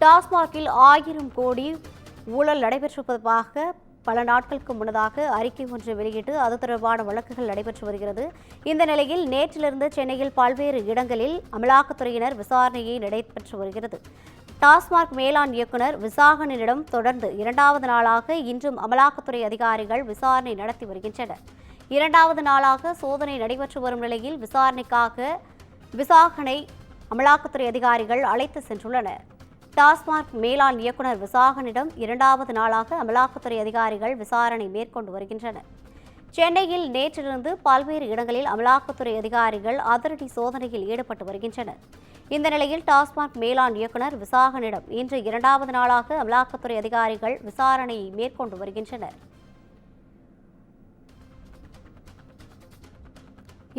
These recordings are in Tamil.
டாஸ்மாகில் 1000 கோடி ஊழல் நடைபெற்றிருப்பதாக பல நாட்களுக்கு முன்னதாக அறிக்கை ஒன்று வெளியிட்டு அது தொடர்பான வழக்குகள் நடைபெற்று வருகிறது. இந்த நிலையில் நேற்றிலிருந்து சென்னையில் பல்வேறு இடங்களில் அமலாக்கத்துறையினர் விசாரணையை நடைபெற்று வருகிறது. டாஸ்மாக் மேலாண் இயக்குநர் விசாகனிடம் தொடர்ந்து இரண்டாவது நாளாக இன்றும் அமலாக்கத்துறை அதிகாரிகள் விசாரணை நடத்தி வருகின்றனர். இரண்டாவது நாளாக சோதனை நடைபெற்று வரும் நிலையில் விசாரணைக்காக விசாகனை அமலாக்கத்துறை அதிகாரிகள் அழைத்து சென்றுள்ளனர். டாஸ்மாக் மேலாண் இயக்குநர் விசாகனிடம் இரண்டாவது நாளாக அமலாக்கத்துறை அதிகாரிகள் விசாரணை மேற்கொண்டு வருகின்றனர். சென்னையில் நேற்றிலிருந்து பல்வேறு இடங்களில் அமலாக்கத்துறை அதிகாரிகள் அதிரடி சோதனையில் ஈடுபட்டு வருகின்றனர். இந்த நிலையில் டாஸ்மாக் மேலாண் இயக்குநர் விசாகனிடம் இன்று இரண்டாவது நாளாக அமலாக்கத்துறை அதிகாரிகள் விசாரணையை மேற்கொண்டு வருகின்றனர்.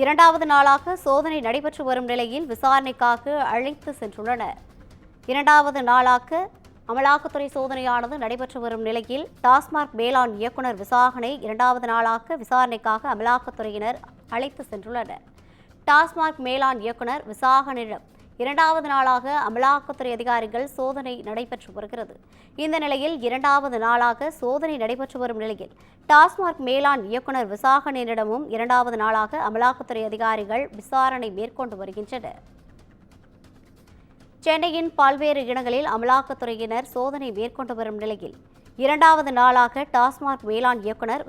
இரண்டாவது நாளாக சோதனை நடைபெற்று வரும் நிலையில் விசாரணைக்காக அழைத்து சென்றுள்ளனர். இரண்டாவது நாளாக அமலாக்கத்துறை சோதனையானது நடைபெற்று வரும் நிலையில் டாஸ்மாக் மேலாண் இயக்குநர் விசாகனை இரண்டாவது நாளாக விசாரணைக்காக அமலாக்கத்துறையினர் அழைத்து சென்றுள்ளனர். டாஸ்மாக் மேலாண் இயக்குநர் விசாகனிடம் இரண்டாவது நாளாக அமலாக்கத்துறை அதிகாரிகள் சோதனை நடைபெற்று வருகிறது. இந்த நிலையில் இரண்டாவது நாளாக சோதனை நடைபெற்று வரும் நிலையில் டாஸ்மாக் மேலாண் இயக்குநர் விசாகனிடமும் இரண்டாவது நாளாக அமலாக்கத்துறை அதிகாரிகள் விசாரணை மேற்கொண்டு வருகின்றனர். சென்னையின் பல்வேறு இடங்களில் அமலாக்கத்துறையினர் சோதனை மேற்கொண்டு வரும் நிலையில் இரண்டாவது நாளாக டாஸ்மாக் மேலாண் இயக்குநர்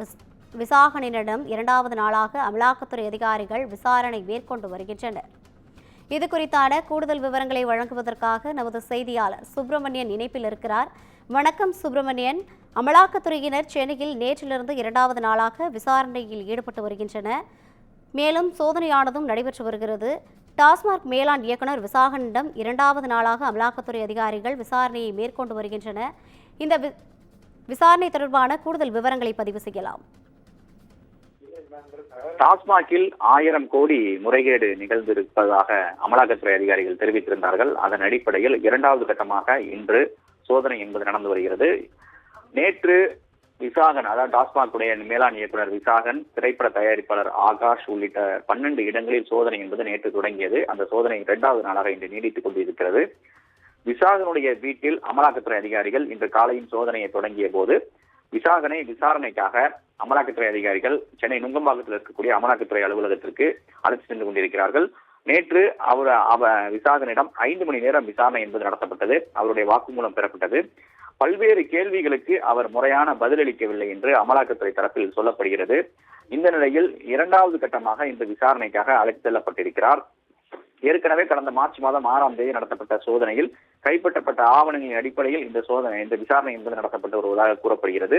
விசாகனிடம் இரண்டாவது நாளாக அமலாக்கத்துறை அதிகாரிகள் விசாரணை மேற்கொண்டு வருகின்றனர். இதுகுறித்தான கூடுதல் விவரங்களை வழங்குவதற்காக நமது செய்தியாளர் சுப்பிரமணியன் இணைப்பில் இருக்கிறார். வணக்கம் சுப்பிரமணியன். அமலாக்கத்துறையினர் சென்னையில் நேற்றிலிருந்து இரண்டாவது நாளாக விசாரணையில் ஈடுபட்டு வருகின்றனர். மேலும் சோதனையானதும் நடைபெற்று வருகிறது. டாஸ்மாக் மேலாண் இயக்குநர் விசாகனிடம் இரண்டாவது நாளாக அமலாக்கத்துறை அதிகாரிகள் விசாரணையை மேற்கொண்டு வருகின்றனர். இந்த விசாரணை தொடர்பான கூடுதல் விவரங்களை பதிவு செய்யலாம். டாஸ்மாகில் 1000 கோடி முறைகேடு நிகழ்ந்திருப்பதாக அமலாக்கத்துறை அதிகாரிகள் தெரிவித்திருந்தார்கள். அதன் அடிப்படையில் இரண்டாவது கட்டமாக இன்று சோதனை என்பது நடந்து வருகிறது. நேற்று விசாகன், அதாவது டாஸ்மாக் உடைய மேலாண் இயக்குநர் விசாகன், திரைப்பட தயாரிப்பாளர் ஆகாஷ் உள்ளிட்ட 12 இடங்களில் சோதனை என்பது நேற்று தொடங்கியது. அந்த சோதனை இரண்டாவது நாளாக இன்று நீடித்துக் கொண்டிருக்கிறது. விசாகனுடைய வீட்டில் அமலாக்கத்துறை அதிகாரிகள் இன்று காலையின் சோதனையை தொடங்கிய போது விசாகனை விசாரணைக்காக அமலாக்கத்துறை அதிகாரிகள் சென்னை நுங்கம்பாக்கத்தில் இருக்கக்கூடிய அமலாக்கத்துறை அலுவலகத்திற்கு அழைத்து சென்று கொண்டிருக்கிறார்கள். நேற்று விசாகனிடம் 5 மணி நேரம் விசாரணை என்பது நடத்தப்பட்டது. அவருடைய வாக்குமூலம் பெறப்பட்டது. பல்வேறு கேள்விகளுக்கு அவர் முறையான பதிலளிக்கவில்லை என்று அமலாக்கத்துறை தரப்பில் சொல்லப்படுகிறது. இந்த நிலையில் இரண்டாவது கட்டமாக இந்த விசாரணைக்காக அழைத்து செல்லப்பட்டிருக்கிறார். ஏற்கனவே கடந்த மார்ச் மாதம் 6ஆம் தேதி நடத்தப்பட்ட சோதனையில் கைப்பற்றப்பட்ட ஆவணங்களின் அடிப்படையில் இந்த விசாரணை என்பது நடத்தப்பட்டு வருவதாக கூறப்படுகிறது.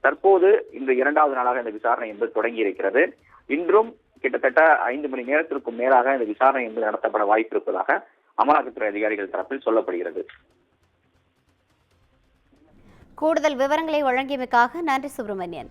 தற்போது இந்த இரண்டாவது நாளாக இந்த விசாரணை என்பது தொடங்கி இருக்கிறது. இன்றும் கிட்டத்தட்ட 5 மணி நேரத்திற்கும் மேலாக இந்த விசாரணை என்பது நடத்தப்பட வாய்ப்பு இருப்பதாக அமலாக்கத்துறை அதிகாரிகள் தரப்பில் சொல்லப்படுகிறது. கூடுதல் விவரங்களை வழங்கியமைக்காக நன்றி சுப்பிரமணியன்.